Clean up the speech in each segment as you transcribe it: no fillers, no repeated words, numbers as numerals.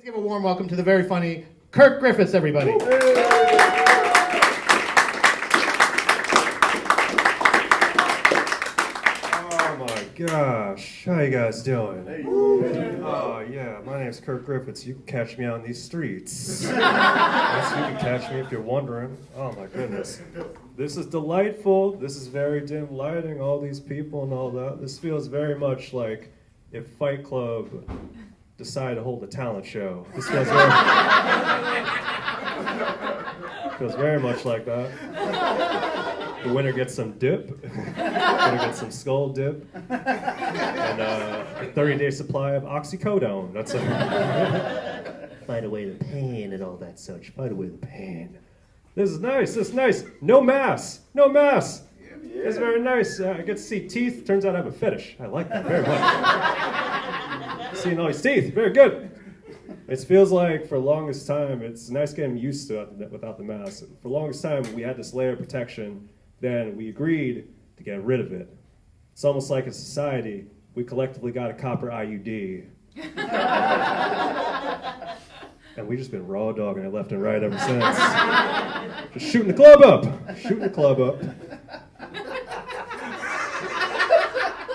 Please give a warm welcome to the very funny Kirk Griffiths, everybody. Oh my gosh, how you guys doing? Oh yeah, my name's Kirk Griffiths. You can catch me on these streets. Yes, you can catch me if you're wondering. Oh my goodness. This is delightful. This is very dim lighting, all these people and all that. This feels very much like if Fight Club decided to hold a talent show. This feels very much like that. The winner gets some dip. The winner gets some skull dip. And a 30-day supply of oxycodone. That's a fight away the pain and all that such. Fight away the pain. This is nice. This is nice. No mass. No mass. It's very nice. I get to see teeth. Turns out I have a fetish. I like that very much. Seeing all these teeth. Very good. It feels like for the longest time, it's nice getting used to it without the mask. For the longest time, we had this layer of protection. Then we agreed to get rid of it. It's almost like a society, we collectively got a copper IUD. And we just been raw dogging it left and right ever since. Just shooting the club up. Shooting the club up.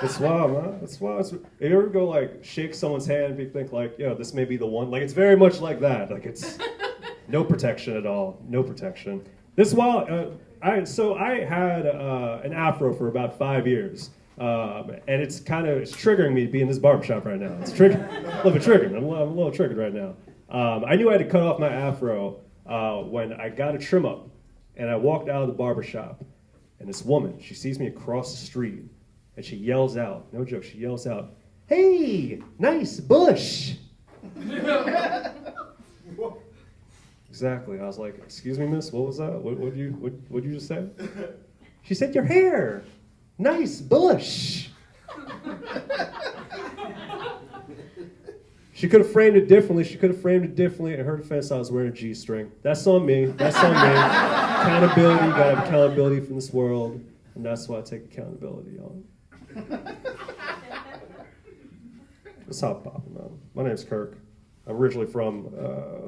It's wild, man. It's wild. You ever go like shake someone's hand and you think like, yo, this may be the one? Like it's very much like that. Like it's no protection at all. No protection. This is wild. I had an afro for about 5 years. And it's triggering me to be in this barbershop right now. It's a little bit triggering. I'm a little triggered right now. I knew I had to cut off my afro when I got a trim up. And I walked out of the barbershop. And this woman, she sees me across the street. And she yells out, no joke, she yells out, "Hey, nice bush." Exactly. I was like, "Excuse me, miss, what was that? What you just say?" She said, "Your hair, nice bush." She could have framed it differently. In her defense, I was wearing a G-string. That's on me. Accountability, you gotta have accountability from this world. And that's why I take accountability on. What's up, Papa, man? My name's Kirk. I'm originally from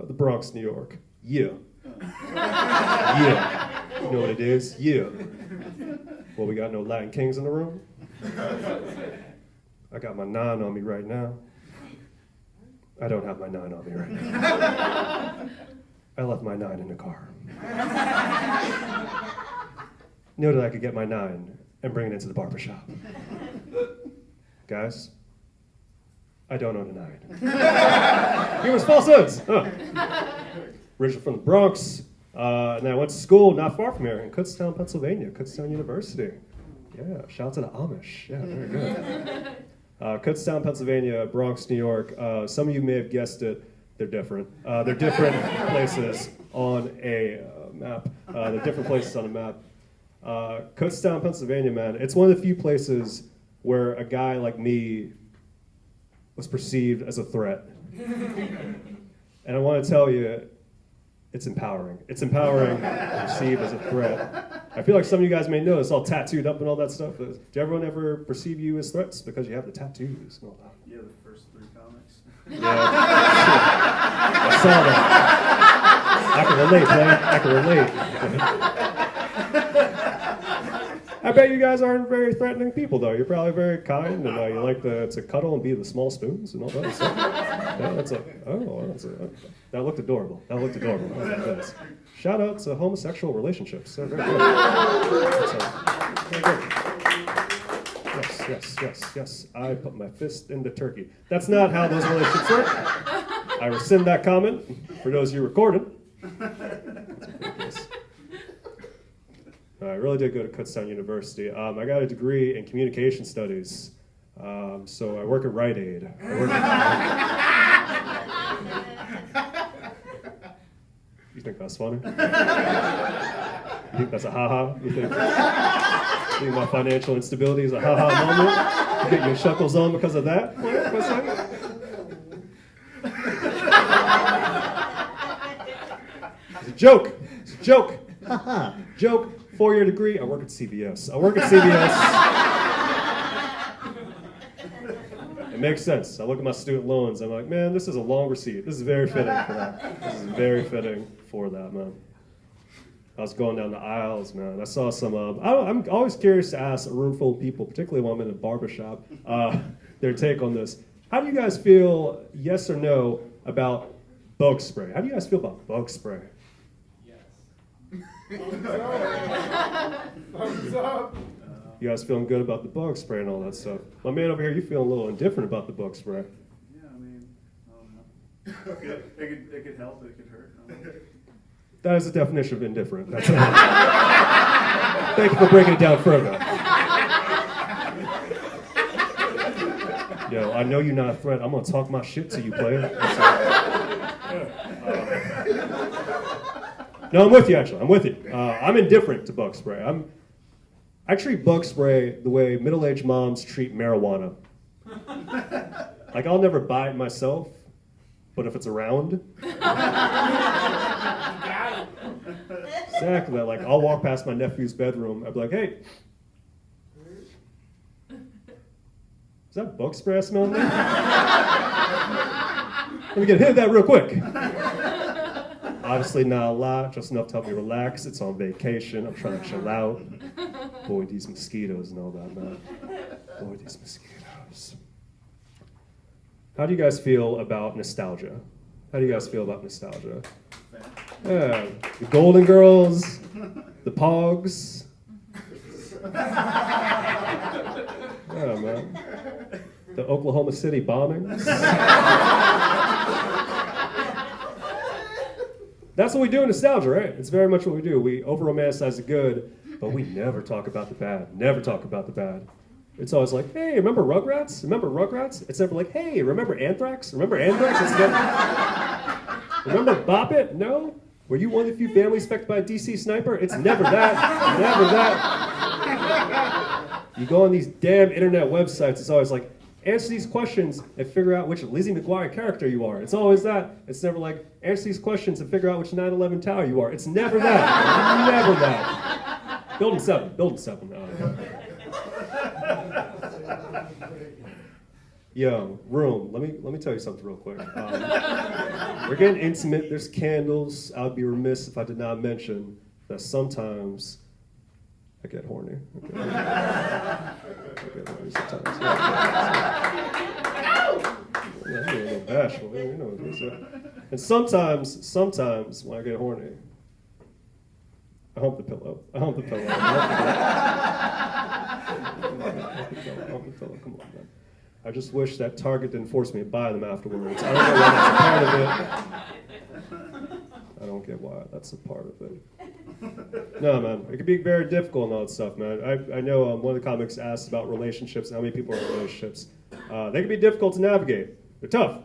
the Bronx, New York. Yeah. Yeah. You know what it is? Yeah. Well, we got no Latin kings in the room? I got my 9 on me right now. I don't have my 9 on me right now. I left my 9 in the car. Knew that I could get my 9 and bring it into the barbershop. Guys, I don't own a 9. Humorous falsehoods. Originally from the Bronx, and I went to school not far from here in Kutztown, Pennsylvania, Kutztown University. Yeah, shout out to the Amish. Yeah, very good. Kutztown, Pennsylvania, Bronx, New York. Some of you may have guessed it. They're different. They're different places on a map. Kutztown, Pennsylvania, man. It's one of the few places where a guy like me was perceived as a threat. And I want to tell you, it's empowering. It's empowering to be perceived as a threat. I feel like some of you guys may know it's all tattooed up and all that stuff. Did everyone ever perceive you as threats because you have the tattoos and all that? Yeah, the first 3 comics. Yeah. I saw that. I can relate, man. I can relate. I bet you guys aren't very threatening people, though. You're probably very kind, and you like to cuddle and be the small spoons and all that stuff. Yeah, that looked adorable. Oh my goodness. Shout out to homosexual relationships. They're very good. Very good. Yes. I put my fist in the turkey. That's not how those relationships work. I rescind that comment for those of you recording. I really did go to Kutztown University. I got a degree in communication studies, so I work at Rite Aid. You think that's funny? You think that's a ha-ha? You think my financial instability is a ha-ha moment? You get your shuckles on because of that? What's that? It's a joke. Ha-ha. Joke. 4-year degree, I work at CBS. And It makes sense. I look at my student loans. I'm like, man, this is a long receipt. This is very fitting for that. This is very fitting for that, man. I was going down the aisles, man. I saw some. I'm always curious to ask a room full of people, particularly when I'm in a barbershop, their take on this. How do you guys feel, yes or no, about bug spray? How do you guys feel about bug spray? Thumbs up. You guys feeling good about the bug spray and all that stuff? My man over here, you feeling a little indifferent about the bug spray. Yeah, I mean, I don't know. It could help, it could hurt. I don't know. That is the definition of indifferent. That's it. Thank you for breaking it down further. Yo, I know you're not a threat. I'm gonna talk my shit to you, player. No, I'm with you, actually. I'm with you. I'm indifferent to bug spray. I treat bug spray the way middle-aged moms treat marijuana. Like, I'll never buy it myself, but if it's around... Exactly. Like, I'll walk past my nephew's bedroom. I'll be like, hey, is that bug spray I smell in there? Let me get a hit of that real quick. Obviously not a lot, just enough to help me relax. It's on vacation. I'm trying to chill out. Boy, these mosquitoes and all that, man. Boy, these mosquitoes. How do you guys feel about nostalgia? How do you guys feel about nostalgia? Yeah, the Golden Girls, the Pogs. Yeah, man. The Oklahoma City bombings. That's what we do in nostalgia, right? It's very much what we do. We over-romanticize the good, but we never talk about the bad. Never talk about the bad. It's always like, hey, remember Rugrats? Remember Rugrats? It's never like, hey, remember Anthrax? Remember Anthrax? It's never... Remember Bop It? No? Were you one of the few families affected by a DC sniper? It's never that. Never that. You go on these damn internet websites, it's always like, answer these questions and figure out which Lizzie McGuire character you are. It's always that. It's never like, answer these questions and figure out which 9/11 tower you are. It's never that. Never that. Building 7. Building 7. Yo, room. Let me tell you something real quick. We're getting intimate. There's candles. I would be remiss if I did not mention that sometimes I get horny. Okay? I get horny sometimes. Yeah, I'm a little bashful. You know what it is. And sometimes when I get horny, I hump the pillow. I hump the pillow. I hump the pillow. Come on, man. I just wish that Target didn't force me to buy them afterwards. I don't know why that's a part of it. I don't get why that's a part of it. No, man. It can be very difficult and all that stuff, man. I know one of the comics asked about relationships and how many people are in relationships. They can be difficult to navigate. They're tough.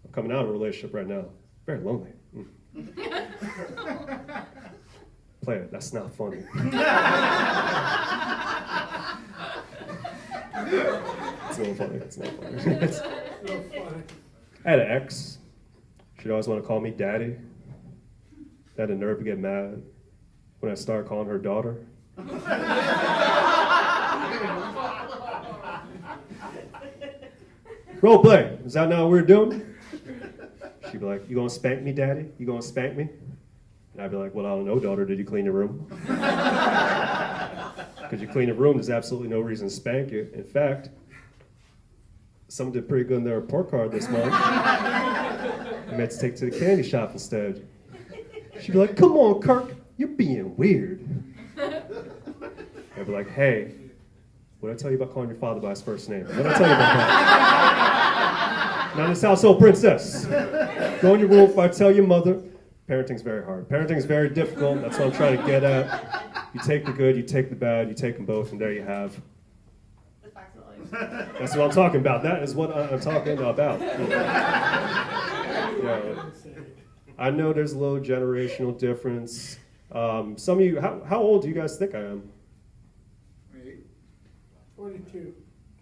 I'm coming out of a relationship right now. Very lonely. Play it. That's not funny. It's not funny. It's not funny. I had an ex. She'd always want to call me daddy. I had the nerve to get mad when I started calling her daughter. Role play. Is that not what we're doing? She'd be like, you gonna spank me, daddy? You gonna spank me? And I'd be like, well, I don't know, daughter. Did you clean your room? Because you clean your room, there's absolutely no reason to spank you. In fact, someone did pretty good in their report card this month. I meant to take to the candy shop instead. She'd be like, come on, Kirk, you're being weird. I'd be like, hey, what did I tell you about calling your father by his first name? What did I tell you about that? Not this household princess. Go in your room if I tell your mother. Parenting's very hard. Parenting's very difficult. That's what I'm trying to get at. You take the good, you take the bad, you take them both, and there you have. The facts of life. That's what I'm talking about. That is what I'm talking about. Yeah. I know there's a little generational difference. Some of you, how old do you guys think I am? 42.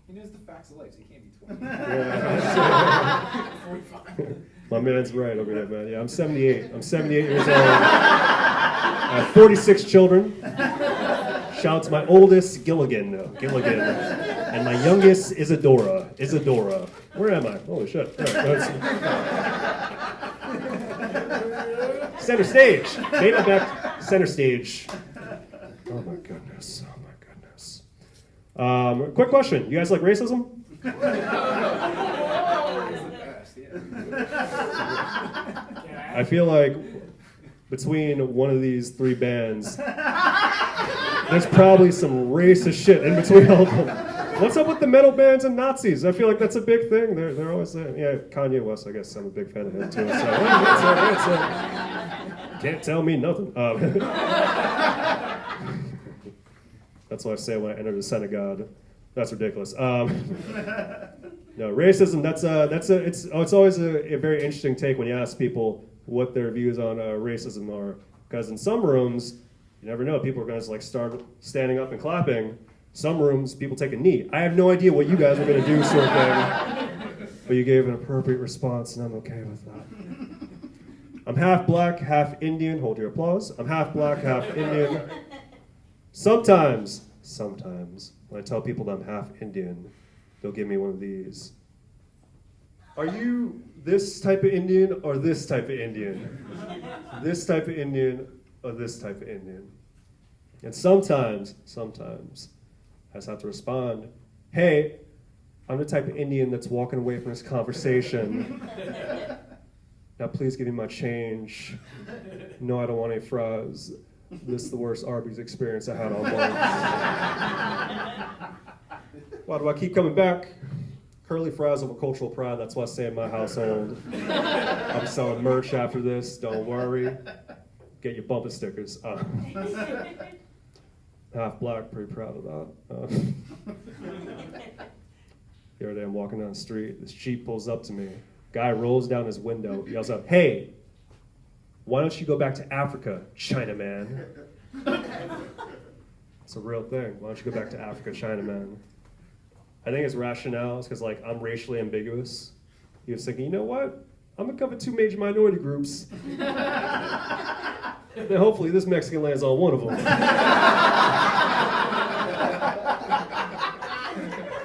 He knows the facts of life, so he can't be 20. Yeah. 45. My man's right over there, man. Yeah, I'm 78. I'm 78 years old. I have 46 children. Shout out to my oldest, Gilligan. And my youngest, Isadora. Where am I? Holy shit. All right, center stage. Made it back center stage. Oh my goodness. Oh my goodness. Quick question. You guys like racism? I feel like between one of these three bands, there's probably some racist shit in between all of them. What's up with the metal bands and Nazis? I feel like that's a big thing. They're always there. Yeah, Kanye West, I guess I'm a big fan of him too. So can't tell me nothing. That's what I say when I enter the Son of God. That's ridiculous. No, racism. It's always a very interesting take when you ask people what their views on racism are, because in some rooms, you never know. People are going to like start standing up and clapping. Some rooms, people take a knee. I have no idea what you guys are going to do, sort of thing. But you gave an appropriate response, and I'm okay with that. I'm half black, half Indian. Hold your applause. I'm half black, half Indian. Sometimes, when I tell people that I'm half Indian, they'll give me one of these. Are you this type of Indian or this type of Indian? This type of Indian or this type of Indian? And sometimes, I just have to respond, hey, I'm the type of Indian that's walking away from this conversation. Now please give me my change. No, I don't want any fries. This is the worst Arby's experience I had all month. Why do I keep coming back? Curly fries over cultural pride, that's what I say in my household. I'll be selling merch after this, don't worry. Get your bumper stickers. Half black, pretty proud of that. The other day I'm walking down the street, this Jeep pulls up to me. Guy rolls down his window, yells out, hey, why don't you go back to Africa, Chinaman? It's a real thing. Why don't you go back to Africa, Chinaman? I think his rationale is because like I'm racially ambiguous. He was thinking, you know what? I'm gonna cover two major minority groups. Then hopefully this Mexican lands on one of them.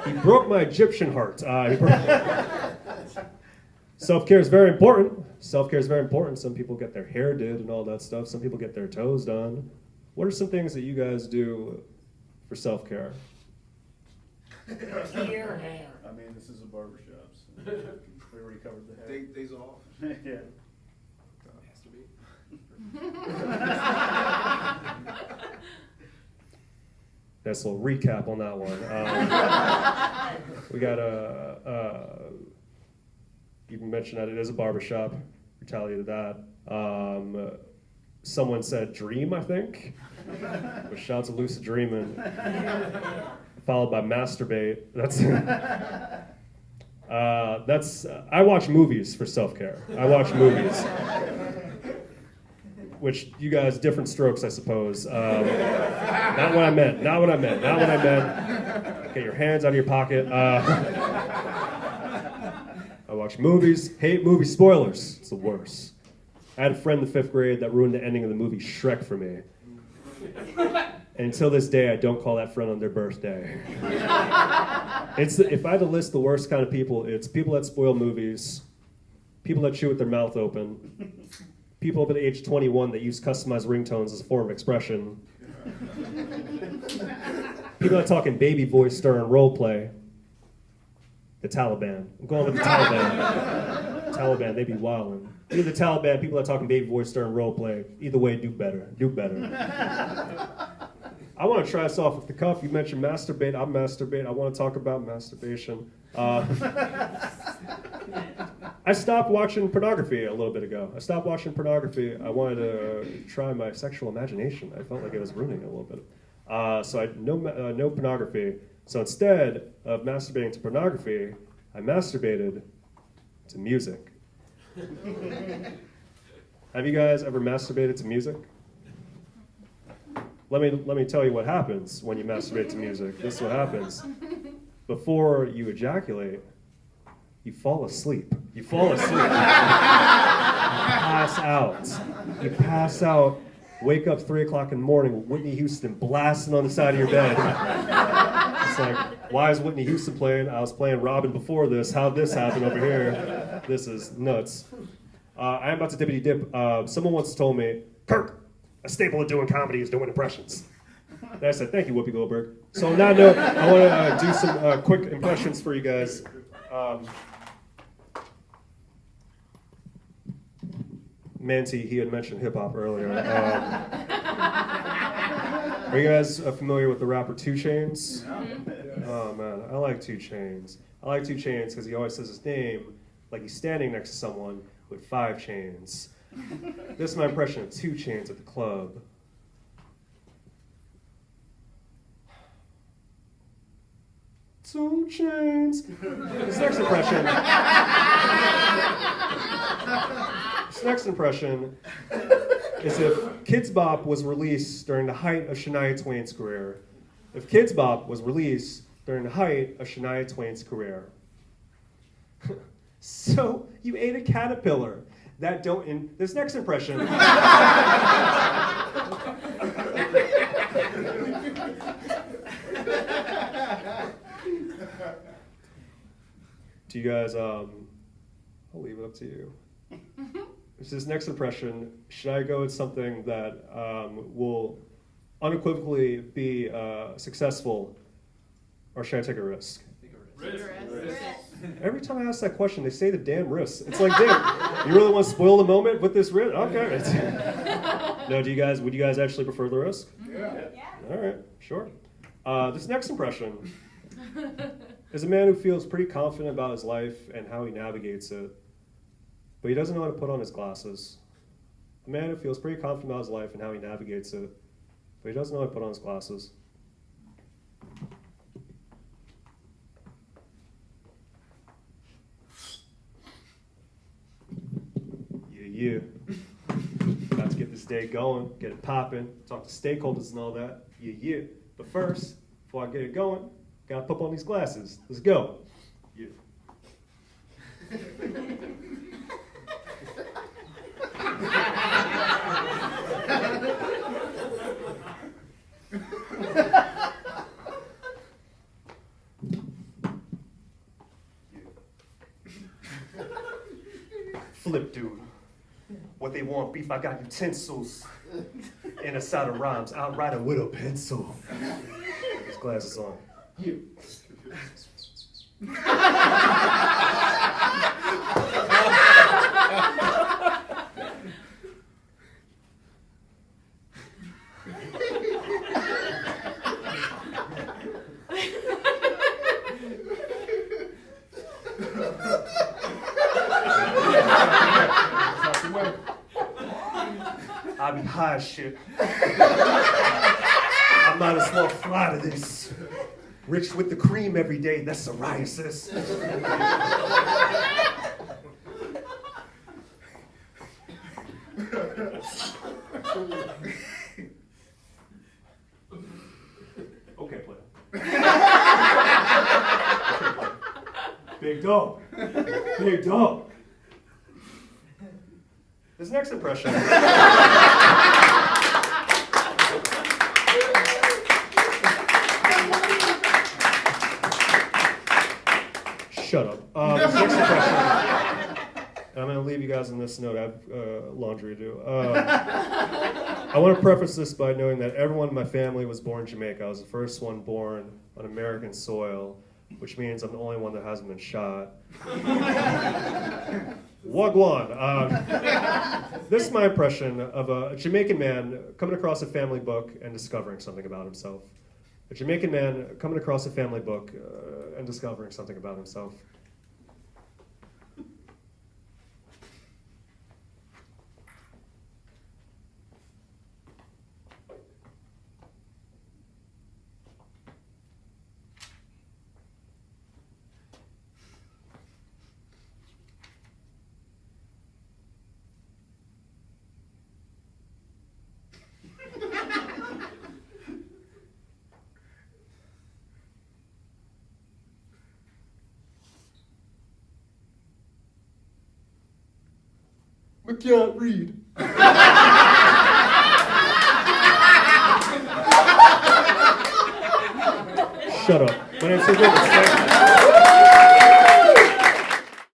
He broke my Egyptian heart. Self-care is very important. Self-care is very important. Some people get their hair did and all that stuff. Some people get their toes done. What are some things that you guys do for self-care? I mean, this is a barbershop, so we already covered the hair. Days off. Yeah. Nice little recap on that one. We got you mentioned that it is a barbershop. Retaliated that. Someone said dream, I think. But shout out to Lucid Dreamin'. Followed by masturbate. I watch movies for self-care. I watch movies. Which you guys, different strokes, I suppose. Not what I meant. Get your hands out of your pocket. I watch movies, hate movie spoilers. It's the worst. I had a friend in the 5th grade that ruined the ending of the movie Shrek for me. And until this day, I don't call that friend on their birthday. If I had to list the worst kind of people, it's people that spoil movies, people that chew with their mouth open, people over the age of 21 that use customized ringtones as a form of expression, people that talk in baby voice during role play, the Taliban. I'm going with the Taliban. Taliban, they be wildin'. Either the Taliban, people that talk in baby voice during role play. Either way, do better. I want to try us off with the cuff. You mentioned masturbate. I masturbate. I want to talk about masturbation. I stopped watching pornography a little bit ago. I wanted to try my sexual imagination. I felt like it was ruining it a little bit. So I no pornography. So instead of masturbating to pornography, I masturbated to music. Have you guys ever masturbated to music? Let me tell you what happens when you masturbate to music. This is what happens. Before you ejaculate, you fall asleep. You pass out. Wake up 3 o'clock in the morning with Whitney Houston blasting on the side of your bed. It's like, why is Whitney Houston playing? I was playing Robin before this. How'd this happen over here? This is nuts. I am about to dippity dip. Someone once told me, Kirk, a staple of doing comedy is doing impressions. And I said, thank you, Whoopi Goldberg. So on that note, I want to do some quick impressions for you guys. Manti, he had mentioned hip hop earlier. Are you guys familiar with the rapper 2 Chainz? Oh man, I like 2 Chainz. I like 2 Chainz because he always says his name like he's standing next to someone with 5 chains. This is my impression of 2 Chainz at the club. Two Chainz. This next impression. This next impression is if Kidz Bop was released during the height of Shania Twain's career. If Kidz Bop was released during the height of Shania Twain's career. So you ate a caterpillar. That don't. This next impression. Do you guys? I'll leave it up to you. This next impression. Should I go with something that will unequivocally be successful, or should I take a risk? Risk. Every time I ask that question, they say the damn risk. It's like, damn, you really want to spoil the moment with this risk? Okay. No, would you guys actually prefer the risk? Yeah. All right, sure. This next impression is a man who feels pretty confident about his life and how he navigates it, but he doesn't know how to put on his glasses. A man who feels pretty confident about his life and how he navigates it, but he doesn't know how to put on his glasses. Yeah. About to get this day going, get it popping, talk to stakeholders and all that. Yeah. But first, before I get it going, gotta pop on these glasses. Let's go. Yeah. Flip, dude. What they want, beef, I got utensils. And a side of rhymes, I'll write it with a pencil. Put these glasses on. You. I be high as shit. I might as well fly to this. Rich with the cream every day, that's psoriasis. Okay, player. Big dog. Big dog. This next impression. Shut up. This next impression. And I'm going to leave you guys on this note. I have laundry to do. I want to preface this by knowing that everyone in my family was born in Jamaica. I was the first one born on American soil, which means I'm the only one that hasn't been shot. Wagwan. This is my impression of a Jamaican man coming across a family book and discovering something about himself. A Jamaican man coming across a family book and discovering something about himself. I can't read. Shut Shut up. My name's Kirk Griffiths. Thank you.